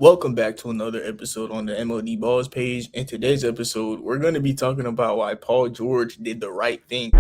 Welcome back to another episode on the MLD Balls page. In today's episode, we're going to be talking about why Paul George did the right thing.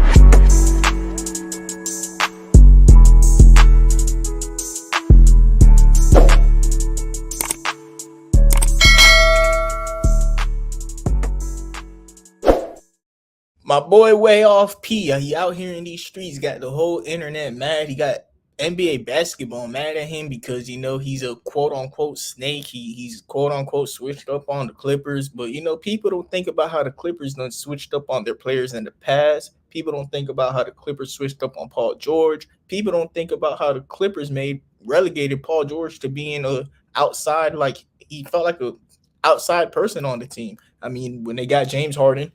My boy way off P, he out here in these streets, got the whole internet mad. He got NBA basketball mad at him because he's a quote unquote snake. He's quote unquote switched up on the Clippers, but people don't think about how the Clippers done switched up on their players in the past. People don't think about how the Clippers switched up on Paul George. People don't think about how the Clippers relegated Paul George to being a outside, like he felt like a outside person on the team. I mean, when they got James Harden,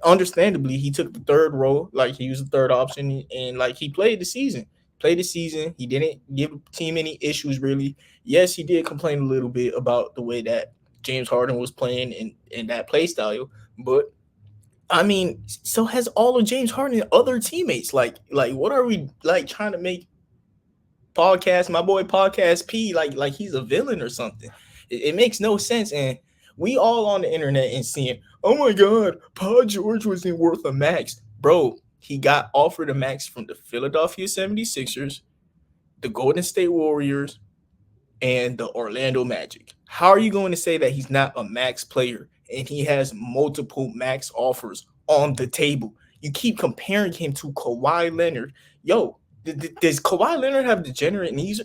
understandably, he took the third role, like he was the third option, and like he played the season. He didn't give the team any issues, really. Yes, he did complain a little bit about the way that James Harden was playing in that play style, but I mean, so has all of James Harden and other teammates. Like what are we like trying to make my boy podcast P like he's a villain or something? It makes no sense, and we all on the internet and seeing, oh my God, Paul George wasn't worth a max. Bro, he got offered a max from the Philadelphia 76ers, the Golden State Warriors, and the Orlando Magic. How are you going to say that he's not a max player and he has multiple max offers on the table? You keep comparing him to Kawhi Leonard. Yo, does Kawhi Leonard have degenerate knees?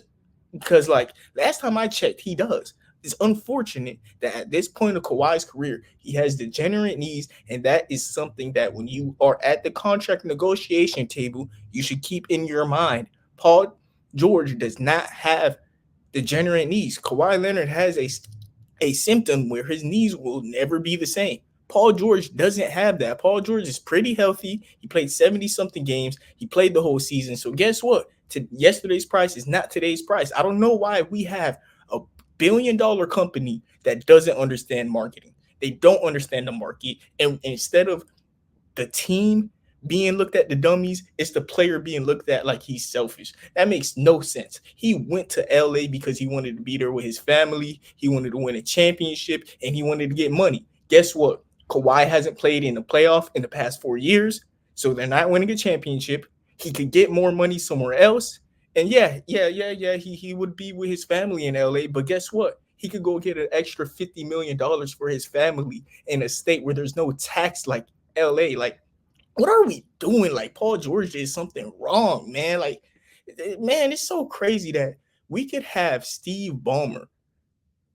Because, like, last time I checked, he does. It's unfortunate that at this point of Kawhi's career, he has degenerate knees, and that is something that when you are at the contract negotiation table, you should keep in your mind. Paul George does not have degenerate knees. Kawhi Leonard has a symptom where his knees will never be the same. Paul George doesn't have that. Paul George is pretty healthy. He played 70-something games. He played the whole season. So guess what? Yesterday's price is not today's price. I don't know why we have a billion-dollar company that doesn't understand marketing. They don't understand the market. And instead of the team being looked at the dummies, it's the player being looked at like he's selfish. That makes no sense. He went to LA because he wanted to be there with his family. He wanted to win a championship, and he wanted to get money. Guess what? Kawhi hasn't played in the playoff in the past 4 years, so they're not winning a championship. He could get more money somewhere else. And he would be with his family in LA, but guess what? He could go get an extra $50 million for his family in a state where there's no tax like LA. Like, what are we doing? Like, Paul George did something wrong, man. Like, man, it's so crazy that we could have Steve Ballmer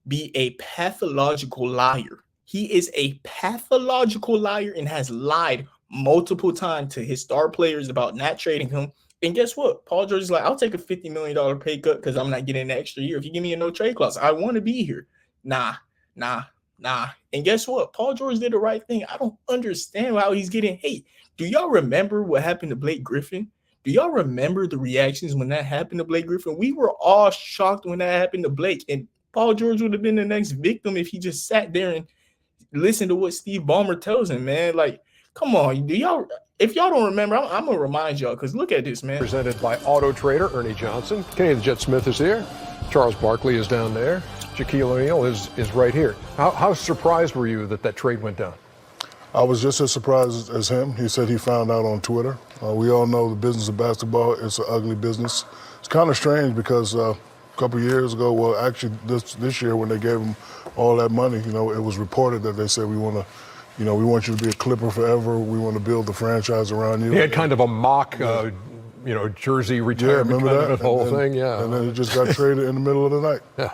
be a pathological liar. He is a pathological liar and has lied multiple times to his star players about not trading him. And guess what? Paul George is like, I'll take a $50 million pay cut because I'm not getting an extra year. If you give me a no trade clause, I want to be here. Nah. And guess what? Paul George did the right thing. I don't understand how he's getting hate. Do y'all remember what happened to Blake Griffin? Do y'all remember the reactions when that happened to Blake Griffin? We were all shocked when that happened to Blake. And Paul George would have been the next victim if he just sat there and listened to what Steve Ballmer tells him, man. Like, come on. If y'all don't remember, I'm going to remind y'all, because look at this, man. Presented by Auto Trader Ernie Johnson. Kenny the Jet Smith is here. Charles Barkley is down there. Shaquille O'Neal is right here. How surprised were you that trade went down? I was just as surprised as him. He said he found out on Twitter. We all know the business of basketball, it's an ugly business. It's kind of strange because a couple of years ago, well, actually this year when they gave him all that money, it was reported that they said we want you to be a Clipper forever. We want to build the franchise around you. He had kind of a mock, jersey retirement, remember kind that? of whole thing, yeah. And then he just got traded in the middle of the night. Yeah.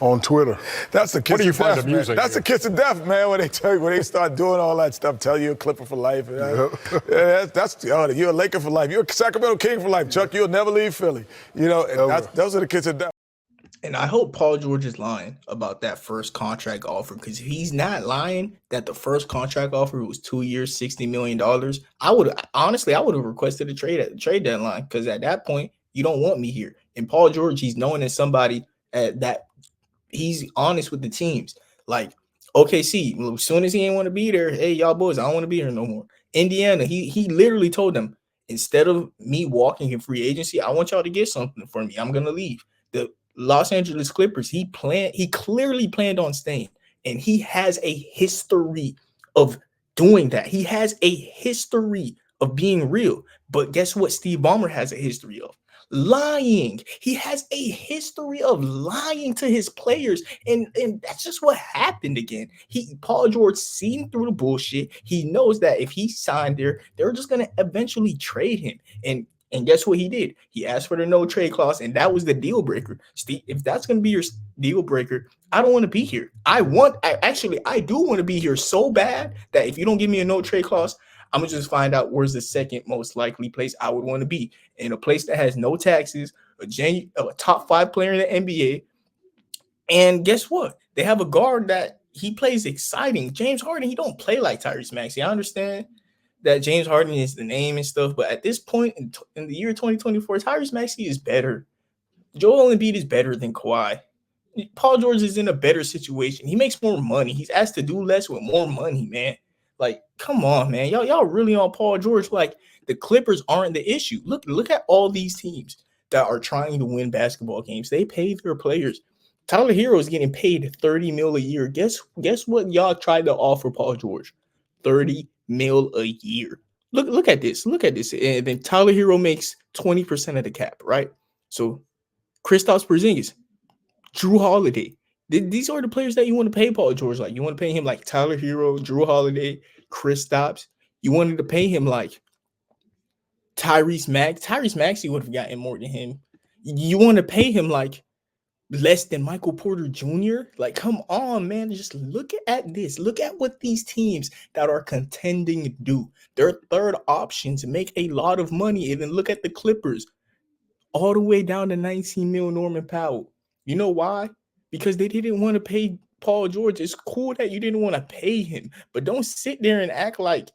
On Twiher. That's the kiss What do you of find death, amusing? man. That's the kiss of death, man. When they start doing all that stuff, tell you a Clipper for life. You're a Laker for life. You're a Sacramento King for life, Chuck. You'll never leave Philly. Those are the kiss of death. And I hope Paul George is lying about that first contract offer, because if he's not lying that the first contract offer was 2 years, $60 million, I would have requested a trade at the trade deadline, because at that point, you don't want me here. And Paul George, he's known as somebody that he's honest with the teams. Like, OKC, as soon as he didn't want to be there, hey, y'all boys, I don't want to be here no more. Indiana, he literally told them, instead of me walking in free agency, I want y'all to get something for me. I'm going to leave. The Los Angeles Clippers, he clearly planned on staying, and he has a history of doing that. He has a history of being real. But guess what Steve Ballmer has a history of? Lying. He has a history of lying to his players, and that's just what happened again. Paul George seen through the bullshit. He knows that if he signed there, they're just gonna eventually trade him. And guess what he did? He asked for the no trade clause, and that was the deal breaker. Steve, if that's going to be your deal breaker, I don't want to be here. I do want to be here so bad that if you don't give me a no trade clause, I'm going to just find out where's the second most likely place I would want to be. In a place that has no taxes, a top 5 player in the NBA. And guess what? They have a guard that he plays exciting. James Harden, he don't play like Tyrese Maxey. I understand that James Harden is the name and stuff, but at this point in the year 2024, Tyrese Maxey is better. Joel Embiid is better than Kawhi. Paul George is in a better situation. He makes more money. He's asked to do less with more money, man. Like, come on, man. Y'all really on Paul George. Like, the Clippers aren't the issue. Look at all these teams that are trying to win basketball games. They pay their players. Tyler Hero is getting paid $30 million a year. Guess what y'all tried to offer Paul George? $30 million a year. Look at this. Look at this. And then Tyler Hero makes 20% of the cap, right? So Kristaps Porzingis, Drew Holiday. These are the players that you want to pay Paul George like. You want to pay him like Tyler Hero, Drew Holiday, Kristaps. You wanted to pay him like Tyrese Maxey would have gotten more than him. You want to pay him like less than Michael Porter Jr.? Like, come on, man. Just look at this. Look at what these teams that are contending do. Their third options make a lot of money. And then look at the Clippers. All the way down to 19 mil Norman Powell. You know why? Because they didn't want to pay Paul George. It's cool that you didn't want to pay him, but don't sit there and act like,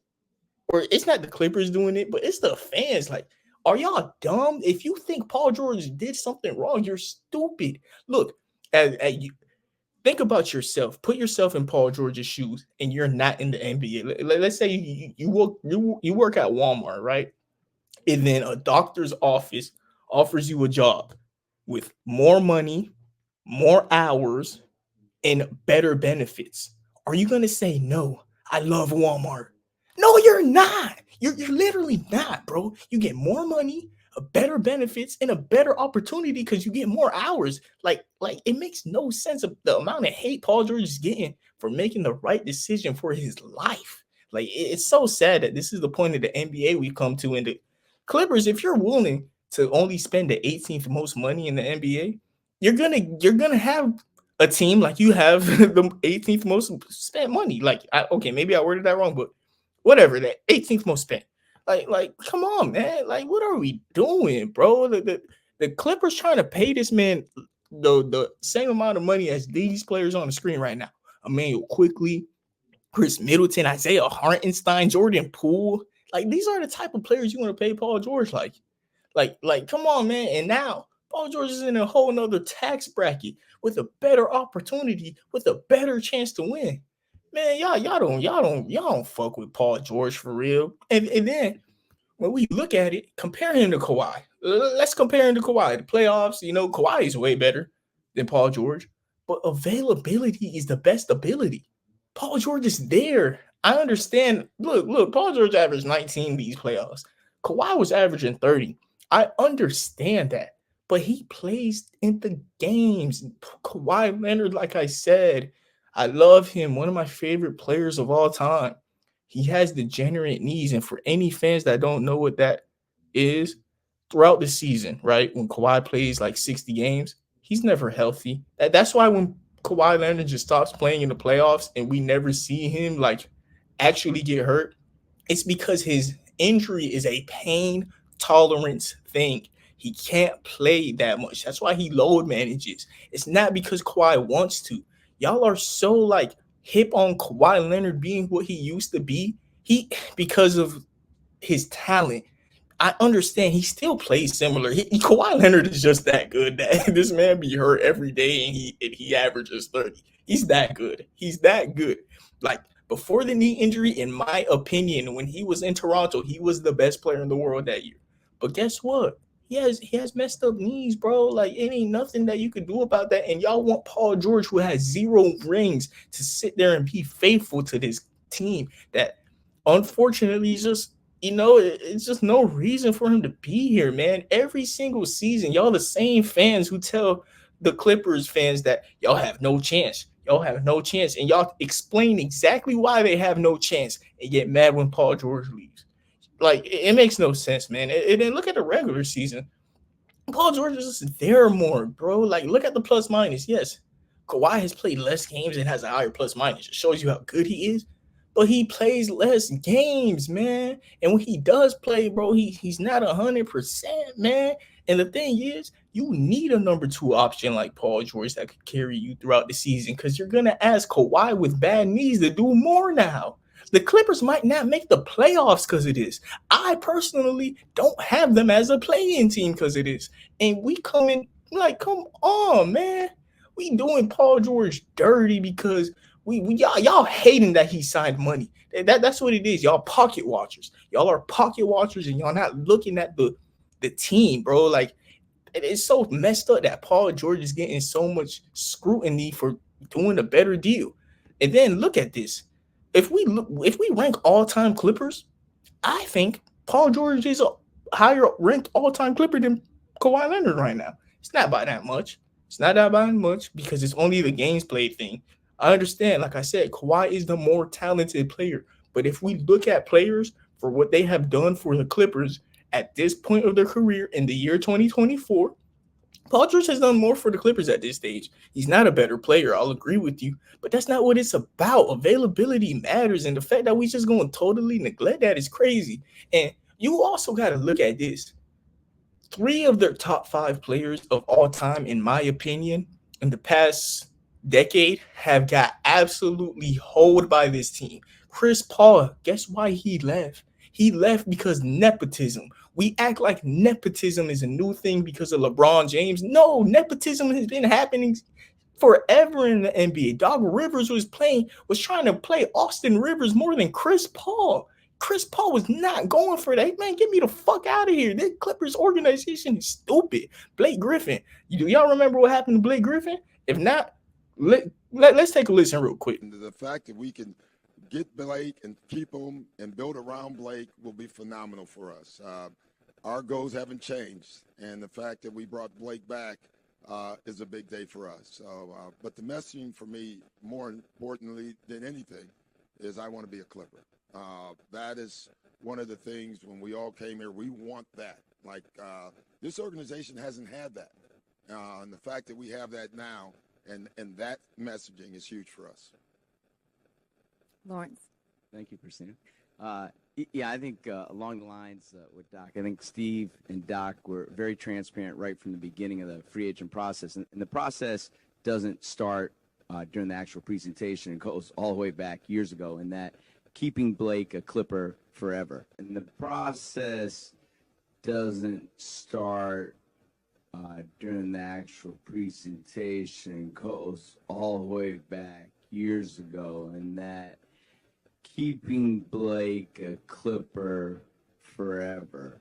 or it's not the Clippers doing it, but it's the fans. Like, are y'all dumb? If you think Paul George did something wrong, you're stupid. Look, you think about yourself. Put yourself in Paul George's shoes, and you're not in the NBA. Let's say you work at Walmart, right? And then a doctor's office offers you a job with more money, more hours, and better benefits. Are you going to say, no, I love Walmart? No, you're not. You're literally not, bro. You get more money, a better benefits, and a better opportunity because you get more hours. Like it makes no sense of the amount of hate Paul George is getting for making the right decision for his life. Like, it's so sad that this is the point of the NBA we've come to. In the Clippers, if you're willing to only spend the 18th most money in the NBA, you're gonna have a team like you have the 18th most spent money. Like, okay, maybe I worded that wrong, but whatever, that 18th most spent. Like, come on, man. Like, what are we doing, bro? The Clippers trying to pay this man the same amount of money as these players on the screen right now. Emmanuel Quickly, Chris Middleton, Isaiah Hartenstein, Jordan Poole. Like, these are the type of players you want to pay Paul George like. Like, come on, man. And now Paul George is in a whole nother tax bracket with a better opportunity, with a better chance to win. Man, y'all don't fuck with Paul George for real. And then when we look at it, compare him to Kawhi. Let's compare him to Kawhi. The playoffs, Kawhi is way better than Paul George, but availability is the best ability. Paul George is there. I understand. Look, Paul George averaged 19 these playoffs. Kawhi was averaging 30. I understand that, but he plays in the games. Kawhi Leonard, like I said, I love him. One of my favorite players of all time. He has degenerate knees, and for any fans that don't know what that is, throughout the season, right, when Kawhi plays like 60 games, he's never healthy. That's why when Kawhi Leonard just stops playing in the playoffs and we never see him like actually get hurt, it's because his injury is a pain tolerance thing. He can't play that much. That's why he load manages. It's not because Kawhi wants to. Y'all are so like hip on Kawhi Leonard being what he used to be. Because of his talent. I understand he still plays similar. Kawhi Leonard is just that good that this man be hurt every day and he averages 30. He's that good. He's that good. Like, before the knee injury, in my opinion, when he was in Toronto, he was the best player in the world that year. But guess what? he has messed up knees, bro. Like it ain't nothing that you could do about that. And y'all want Paul George, who has 0 rings, to sit there and be faithful to this team that unfortunately is just it's just no reason for him to be here, man. Every single season, y'all the same fans who tell the Clippers fans that y'all have no chance. Y'all have no chance. And y'all explain exactly why they have no chance and get mad when Paul George leaves. Like, it makes no sense, man. And then look at the regular season. Paul George is just there more, bro. Like, look at the plus minus. Yes, Kawhi has played less games and has a higher plus minus. It shows you how good he is. But he plays less games, man. And when he does play, bro, he's not 100%, man. And the thing is, you need a number 2 option like Paul George that could carry you throughout the season, because you're going to ask Kawhi with bad knees to do more now. The Clippers might not make the playoffs because of this. I personally don't have them as a play-in team because of this. And we come in like, come on, man. We doing Paul George dirty because y'all hating that he signed money. That's what it is. Y'all pocket watchers. Y'all are pocket watchers, and y'all not looking at the team, bro. Like, it's so messed up that Paul George is getting so much scrutiny for doing a better deal. And then look at this. If we rank all-time Clippers, I think Paul George is a higher ranked all-time Clipper than Kawhi Leonard right now. It's not by that much. It's not that by much because it's only the games played thing. I understand, like I said, Kawhi is the more talented player. But if we look at players for what they have done for the Clippers at this point of their career in the year 2024, Paul George has done more for the Clippers at this stage. He's not a better player, I'll agree with you, but that's not what it's about. Availability matters, and the fact that we just going to totally neglect that is crazy. And you also got to look at this. 3 of their top 5 players of all time, in my opinion, in the past decade, have got absolutely holed by this team. Chris Paul, guess why he left? He left because nepotism. We act like nepotism is a new thing because of LeBron James. No, nepotism has been happening forever in the NBA. Doc Rivers was trying to play Austin Rivers more than Chris Paul. Chris Paul was not going for that. Man, get me the fuck out of here. This Clippers organization is stupid. Blake Griffin. Do y'all remember what happened to Blake Griffin? If not, let's take a listen real quick. The fact that we can get Blake and keep him and build around Blake will be phenomenal for us. Our goals haven't changed, and the fact that we brought Blake back is a big day for us. So, but the messaging for me, more importantly than anything, is I want to be a Clipper. That is one of the things when we all came here, we want that. Like, this organization hasn't had that. And the fact that we have that now and that messaging is huge for us. Lawrence. Thank you, Christina. Yeah, I think along the lines with Doc, I think Steve and Doc were very transparent right from the beginning of the free agent process. And the process doesn't start during the actual presentation. It goes all the way back years ago, in that keeping Blake a Clipper forever. And the process doesn't start during the actual presentation. It goes all the way back years ago, and that keeping Blake a Clipper forever.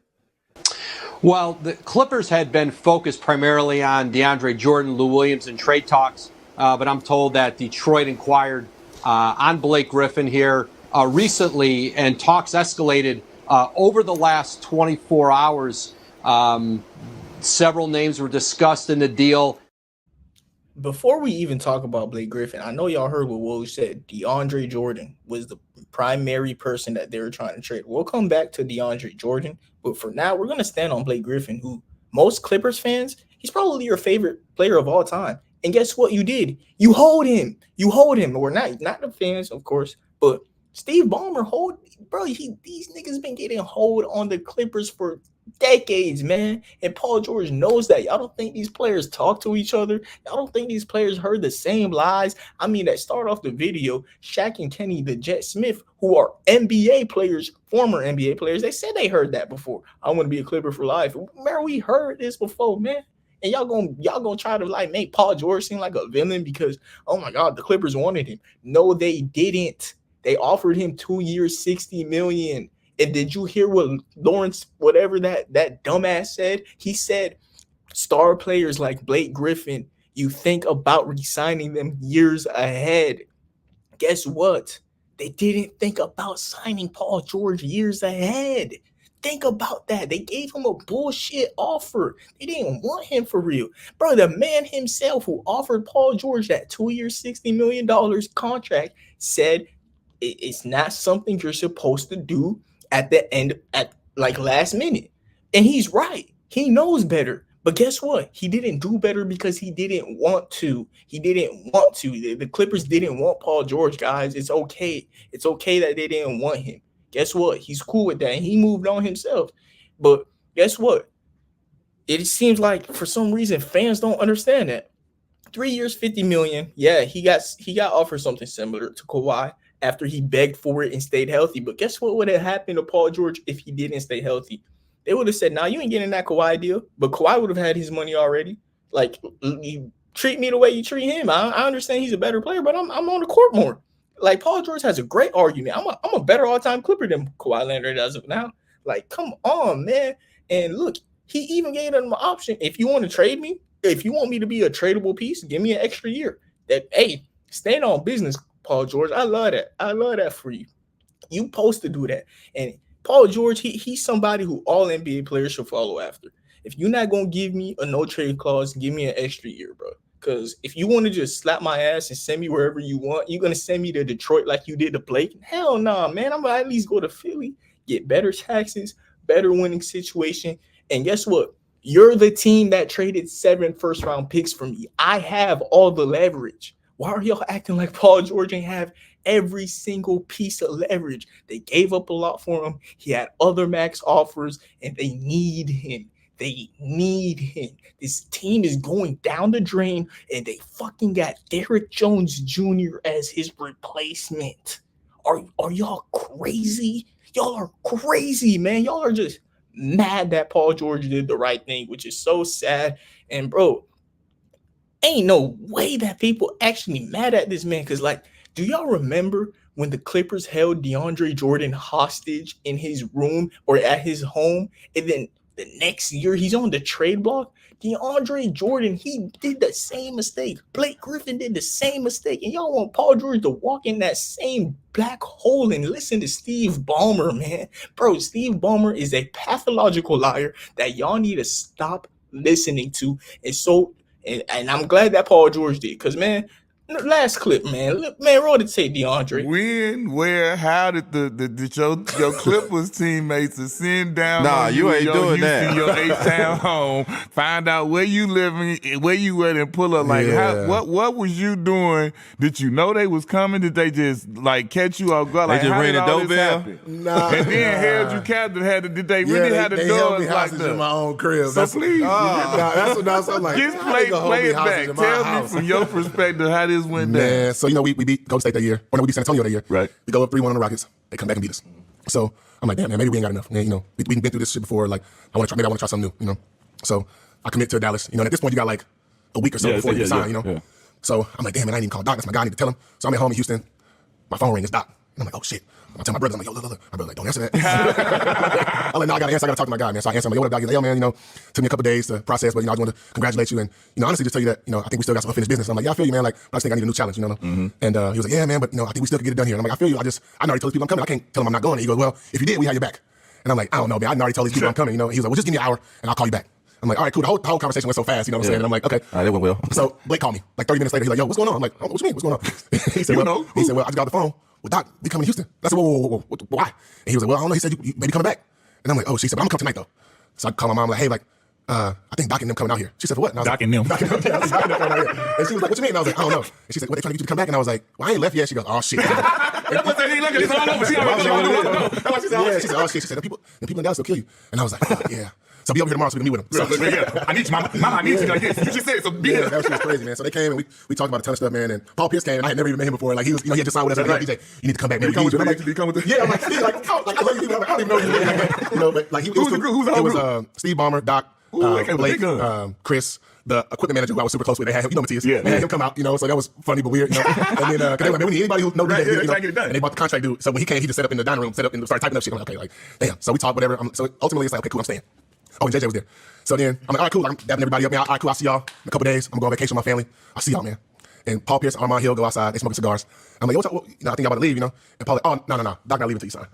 Well, the Clippers had been focused primarily on DeAndre Jordan, Lou Williams, and trade talks, but I'm told that Detroit inquired on Blake Griffin here recently, and talks escalated over the last 24 hours. Several names were discussed in the deal. Before we even talk about Blake Griffin, I know y'all heard what Woj said. DeAndre Jordan was the primary person that they were trying to trade. We'll come back to DeAndre Jordan, but for now, we're going to stand on Blake Griffin, who most Clippers fans, he's probably your favorite player of all time. And guess what you did? You hold him. You hold him. Or not the fans, of course, but Steve Ballmer these niggas been getting hold on the Clippers for decades, man. And Paul George knows that. Y'all don't think these players talk to each other? Y'all don't think these players heard the same lies? I mean, that start off the video, Shaq and Kenny, the Jet Smith, who are NBA players, former NBA players, they said they heard that before. I want to be a Clipper for life. Man, we heard this before, man. And y'all gonna try to like make Paul George seem like a villain because, oh my God, the Clippers wanted him. No, they didn't. They offered him 2 years, $60 million. And did you hear what Lawrence, whatever that dumbass said? He said star players like Blake Griffin, you think about re-signing them years ahead. Guess what? They didn't think about signing Paul George years ahead. Think about that. They gave him a bullshit offer. They didn't want him for real. Bro, the man himself who offered Paul George that 2-year, $60 million contract said it's not something you're supposed to do at the end, at like last minute. And he's right. He knows better. But guess what? He didn't do better because he didn't want to. He didn't want to. The Clippers didn't want Paul George, guys. It's okay. It's okay that they didn't want him. Guess what? He's cool with that. And he moved on himself. But guess what? It seems like for some reason fans don't understand that. 3 years, $50 million. Yeah, he got offered something similar to Kawhi after he begged for it and stayed healthy. But guess what would have happened to Paul George if he didn't stay healthy? They would have said, nah, you ain't getting that Kawhi deal. But Kawhi would have had his money already. Like, you treat me the way you treat him. I understand he's a better player, but I'm on the court more. Like, Paul George has a great argument. I'm a better all-time Clipper than Kawhi Leonard as of now. Like, come on, man. And look, he even gave them an option. If you want to trade me, if you want me to be a tradable piece, give me an extra year. That, hey, stand on business, Paul George. I love that. I love that for you. You supposed to do that. And Paul George, he's somebody who all NBA players should follow after. If you're not going to give me a no-trade clause, give me an extra year, bro. Because if you want to just slap my ass and send me wherever you want, you're going to send me to Detroit like you did to Blake? Hell nah, man. I'm going to at least go to Philly, get better taxes, better winning situation. And guess what? You're the team that traded 7 first-round picks for me. I have all the leverage. Why are y'all acting like Paul George ain't have every single piece of leverage? They gave up a lot for him. He had other max offers, and they need him. They need him. This team is going down the drain, and they fucking got Derrick Jones Jr. as his replacement. Are y'all crazy? Y'all are crazy, man. Y'all are just mad that Paul George did the right thing, which is so sad. And, bro, ain't no way that people actually mad at this man. Because, like, do y'all remember when the Clippers held DeAndre Jordan hostage in his room or at his home, and then the next year he's on the trade block? DeAndre Jordan, he did the same mistake. Blake Griffin did the same mistake. And y'all want Paul George to walk in that same black hole and listen to Steve Ballmer, man. Bro, Steve Ballmer is a pathological liar that y'all need to stop listening to. And I'm glad that Paul George did. Because, man, last clip, man. Look, man, roll the tape, DeAndre. When, where, how did your Clippers teammates send down? Nah, you ain't doing that. Your H-Town home, find out where you living, where you at, and pull up. Like, what was you doing? Did you know they was coming? Did they just like catch you off guard? They like, just how ran did the all this doorbell? happen? Nah. And then held you captive. Did they really have the they doors held me like hostage that? in my own crib. So please, that's what I'm like. just play it back. Tell me from your perspective how this went down. Man, so we beat Golden State that year, or no, we beat San Antonio that year. Right. We go up 3-1 on the Rockets. They come back and beat us. So I'm like, damn, man, maybe we ain't got enough. Man, we've been through this shit before. Like, I want to try something new. So I commit to Dallas. And at this point, you got like a week or so before you sign. Yeah. So I'm like, damn, man, I didn't even call Doc. That's my guy. I need to tell him. So I'm at home in Houston. My phone rings. It's Doc. And I'm like, oh shit. I'm telling my brother, I'm like, yo, look. My brother like, don't answer that. I'm like, no, I got to answer. I got to talk to my guy, man. So I answer. I'm like, yo, what up, Doc? He's like, yo, man, took me a couple days to process, but I just want to congratulate you and honestly just tell you that I think we still got some unfinished business. And I'm like, yeah, I feel you, man. Like, I just think I need a new challenge, And he was like, yeah, man, but I think we still can get it done here. And I'm like, I feel you. I already told these people I'm coming. I can't tell them I'm not going. And he goes, well, if you did, we had your back. And I'm like, I don't know, man. I already told these people I'm coming. He was like, well, just give me an hour and I'll call you back. I'm like, all right, cool. The whole conversation went so fast, you know what I'm saying? And I'm like, okay. That went well. So Blake called me like 30 minutes later. He's like, yo, what's going on? I'm like, oh, what you mean? What's going on? He said, well, I just got off the phone. Well, Doc, we coming to Houston. I said, whoa, why? And he was like, well, I don't know. He said, you maybe coming back. And I'm like, oh, she said, but I'm going to come tonight, though. So I called my mom, like, hey, I think Doc and them coming out here. She said, for what? And I was Doc and them. Doc and them coming out here. And she was like, what you mean? And I was like, I don't know. And she said, well, they trying to get you to come back. And I was like, well, I ain't left yet. She goes, oh, shit. She said, oh, shit. She said, the people in Dallas will kill you. And I was like, yeah. So be over here tomorrow so we can meet with them. So, I need you, mama. I need you like this. You just said it, so be here. That shit was crazy, man. So they came and we talked about a ton of stuff, man. And Paul Pierce came, and I had never even met him before. Like he was, he had just signed with us. Like, DJ, you need to come back, man. Come with you. Yeah, I'm like, Steve, I love you, I don't even know you. But like, who's the group? It was Steve Ballmer, Doc, Blake, Chris, the equipment manager who I was super close with, they had him, Matthias. Yeah, They had him come out, so that was funny but weird, And then, cause they were like, man, we need anybody who knows and they bought the contract dude. So when he came, he just set up in the dining room, started typing up shit. I'm like, okay, damn. So we talked, whatever. So ultimately it's like, okay, cool, I'm staying. Oh, and JJ was there. So then I'm like, all right, cool. I'm dapping everybody up. Man, all right, cool. I'll see y'all in a couple days. I'm gonna go on vacation with my family. I'll see y'all, man. And Paul Pierce, Armand Hill go outside. They smoking cigars. I'm like, what's up? Well, I think I'm about to leave, And Paul like, oh, no. Doc not leaving until you sign.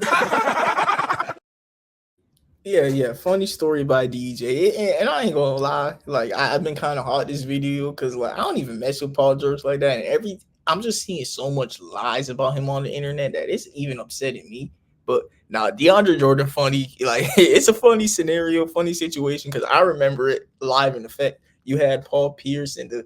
Yeah. Funny story by DJ. And I ain't gonna lie. Like, I've been kind of hot this video because, like, I don't even mess with Paul George like that. And I'm just seeing so much lies about him on the internet that it's even upsetting me. But now, DeAndre Jordan, funny. Like, it's a funny scenario, funny situation because I remember it live in effect. You had Paul Pierce and the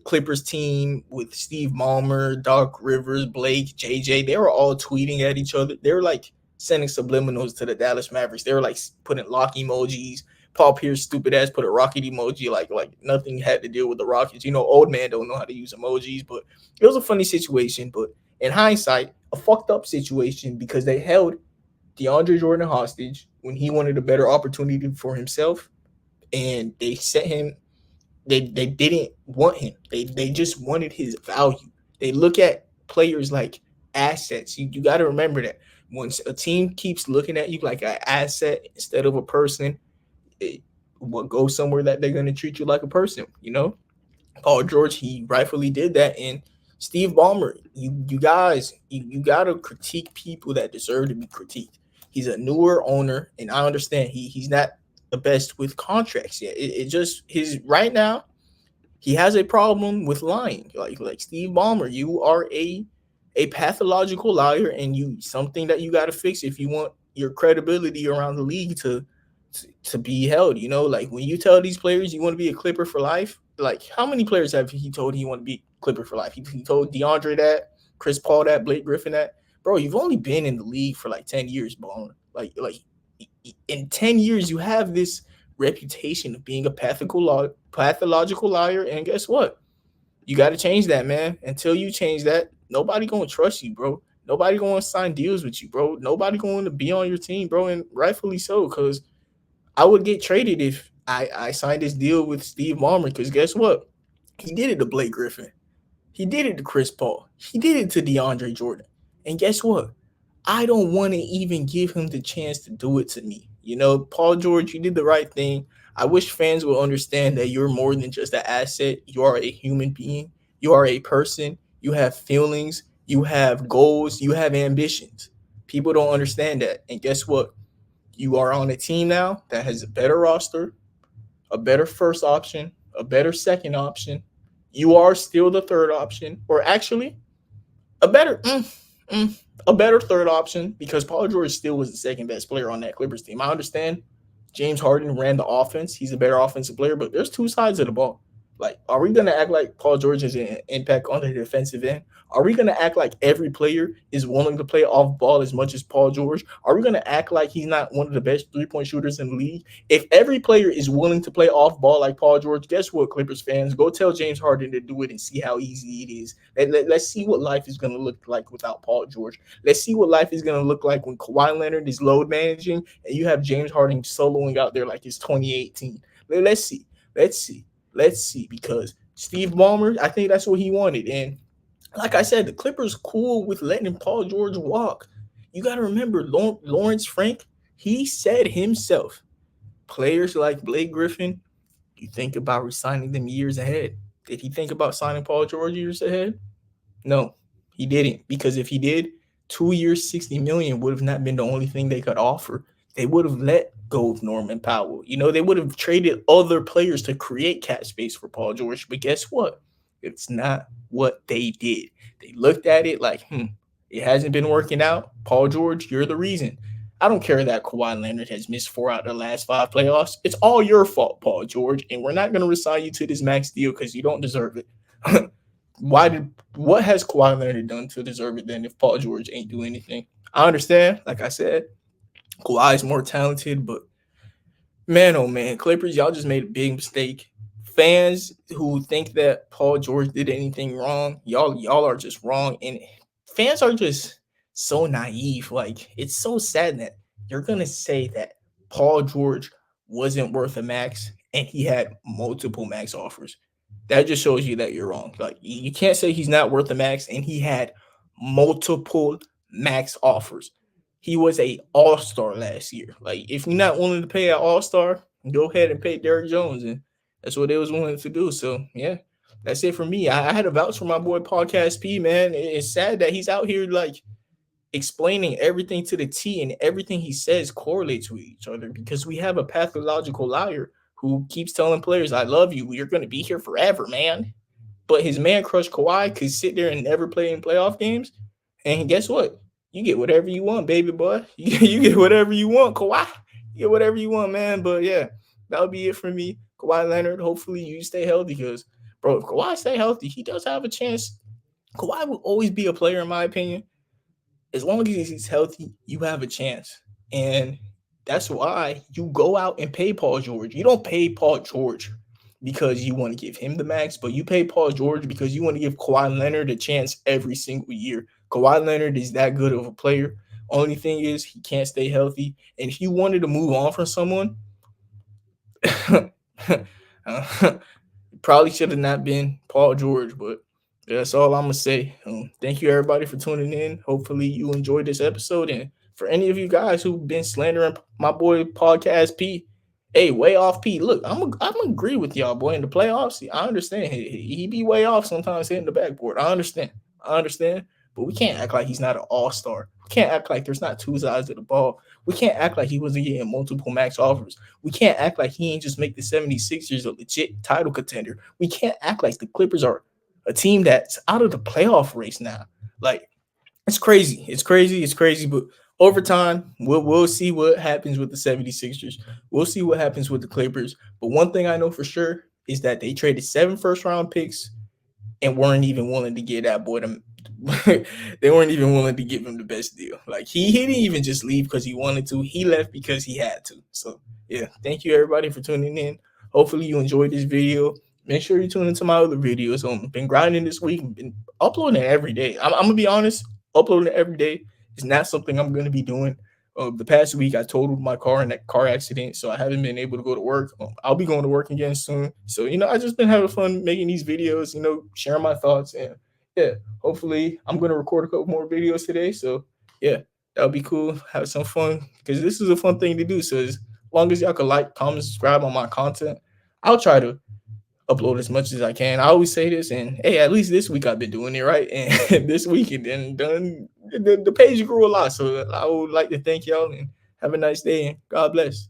Clippers team with Steve Ballmer, Doc Rivers, Blake, JJ. They were all tweeting at each other. They were like sending subliminals to the Dallas Mavericks. They were like putting lock emojis. Paul Pierce, stupid ass, put a rocket emoji. Like nothing had to deal with the Rockets. Old man don't know how to use emojis, but it was a funny situation. But in hindsight, a fucked up situation because they held DeAndre Jordan hostage when he wanted a better opportunity for himself, and they set him. They didn't want him. They just wanted his value. They look at players like assets. You got to remember that once a team keeps looking at you like an asset instead of a person, it will go somewhere that they're going to treat you like a person. Paul George, he rightfully did that, and Steve Ballmer, you guys, you got to critique people that deserve to be critiqued. He's a newer owner, and I understand he's not the best with contracts yet. It just right now he has a problem with lying. Like Steve Ballmer, you are a pathological liar, and something that you got to fix if you want your credibility around the league to be held. Like when you tell these players you want to be a Clipper for life, like how many players have he told he want to be Clipper for life? He told DeAndre that, Chris Paul that, Blake Griffin that. Bro, you've only been in the league for like 10 years, Ballmer. Like in 10 years, you have this reputation of being a pathological liar. And guess what? You got to change that, man. Until you change that, nobody going to trust you, bro. Nobody going to sign deals with you, bro. Nobody going to be on your team, bro. And rightfully so, because I would get traded if I signed this deal with Steve Ballmer, because guess what? He did it to Blake Griffin. He did it to Chris Paul. He did it to DeAndre Jordan. And guess what? I don't want to even give him the chance to do it to me. Paul George, you did the right thing. I wish fans will understand that you're more than just an asset. You are a human being. You are a person. You have feelings. You have goals. You have ambitions. People don't understand that. And guess what? You are on a team now that has a better roster, a better first option, a better second option. You are still the third option, or actually a better third option, because Paul George still was the second best player on that Clippers team. I understand James Harden ran the offense. He's a better offensive player, but there's two sides of the ball. Like, are we going to act like Paul George has an impact on the defensive end? Are we going to act like every player is willing to play off ball as much as Paul George? Are we going to act like he's not one of the best three-point shooters in the league? If every player is willing to play off ball like Paul George, guess what, Clippers fans? Go tell James Harden to do it and see how easy it is. Let's see what life is going to look like without Paul George. Let's see what life is going to look like when Kawhi Leonard is load managing and you have James Harden soloing out there like it's 2018. Let's see, because Steve Ballmer, I think that's what he wanted. And like I said, the Clippers cool with letting Paul George walk. You got to remember, Lawrence Frank, he said himself, players like Blake Griffin, you think about resigning them years ahead. Did he think about signing Paul George years ahead? No, he didn't. Because if he did, 2 years, $60 million would have not been the only thing they could offer. They would have let go of Norman Powell. They would have traded other players to create cap space for Paul George. But guess what? It's not what they did. They looked at it like, it hasn't been working out. Paul George, you're the reason. I don't care that Kawhi Leonard has missed 4 out of the last 5 playoffs. It's all your fault, Paul George. And we're not going to resign you to this max deal because you don't deserve it. What has Kawhi Leonard done to deserve it then if Paul George ain't do anything? I understand, like I said, Kawhi is more talented, but man, oh man, Clippers, y'all just made a big mistake. Fans who think that Paul George did anything wrong, y'all are just wrong. And fans are just so naive. Like, it's so sad that you're going to say that Paul George wasn't worth a max and he had multiple max offers. That just shows you that you're wrong. Like, you can't say he's not worth the max, and he had multiple max offers. He was a all-star last year. Like, if you're not willing to pay an all-star, go ahead and pay Derrick Jones, and that's what they was willing to do. So yeah, that's it for me. I had a vouch for my boy Podcast P, man. It's sad that he's out here like explaining everything to the T, and everything he says correlates with each other, because we have a pathological liar who keeps telling players, I love you, you're going to be here forever, man. But his man crush Kawhi could sit there and never play in playoff games. And guess what? You get whatever you want, baby boy. You get whatever you want, Kawhi. You get whatever you want, man. But yeah, that'll be it for me. Kawhi Leonard, hopefully you stay healthy, because, bro, if Kawhi stay healthy, he does have a chance. Kawhi will always be a player, in my opinion. As long as he's healthy, you have a chance. And that's why you go out and pay Paul George. You don't pay Paul George because you want to give him the max, but you pay Paul George because you want to give Kawhi Leonard a chance every single year. Kawhi Leonard is that good of a player. Only thing is he can't stay healthy. And if you wanted to move on from someone, probably should have not been Paul George, but that's all I'm going to say. Thank you, everybody, for tuning in. Hopefully you enjoyed this episode. And for any of you guys who've been slandering my boy Podcast P, hey, way off P. Look, I'm agree with y'all, boy. In the playoffs, I understand. He be way off sometimes hitting the backboard. I understand. But we can't act like he's not an all-star. We can't act like there's not two sides of the ball. We can't act like he wasn't getting multiple max offers. We can't act like he ain't just make the 76ers a legit title contender. We can't act like the Clippers are a team that's out of the playoff race now. Like, it's crazy. But over time, we'll see what happens with the 76ers. We'll see what happens with the Clippers. But one thing I know for sure is that they traded 7 first-round picks and weren't even willing to get that boy them. They weren't even willing to give him the best deal. Like, he didn't even just leave because he wanted to. He left because he had to. So, yeah, thank you, everybody, for tuning in. Hopefully you enjoyed this video. Make sure you tune into my other videos. Been grinding this week. Been uploading every day. I'm going to be honest. Uploading every day is not something I'm going to be doing. The past week, I totaled my car in that car accident, so I haven't been able to go to work. I'll be going to work again soon. So, I just been having fun making these videos, sharing my thoughts. And, yeah, hopefully I'm going to record a couple more videos today. So, yeah, that'll be cool. Have some fun, because this is a fun thing to do. So, as long as y'all can like, comment, subscribe on my content, I'll try to upload as much as I can. I always say this, and hey, at least this week I've been doing it right. And this week it done the page grew a lot. So I would like to thank y'all and have a nice day, and God bless.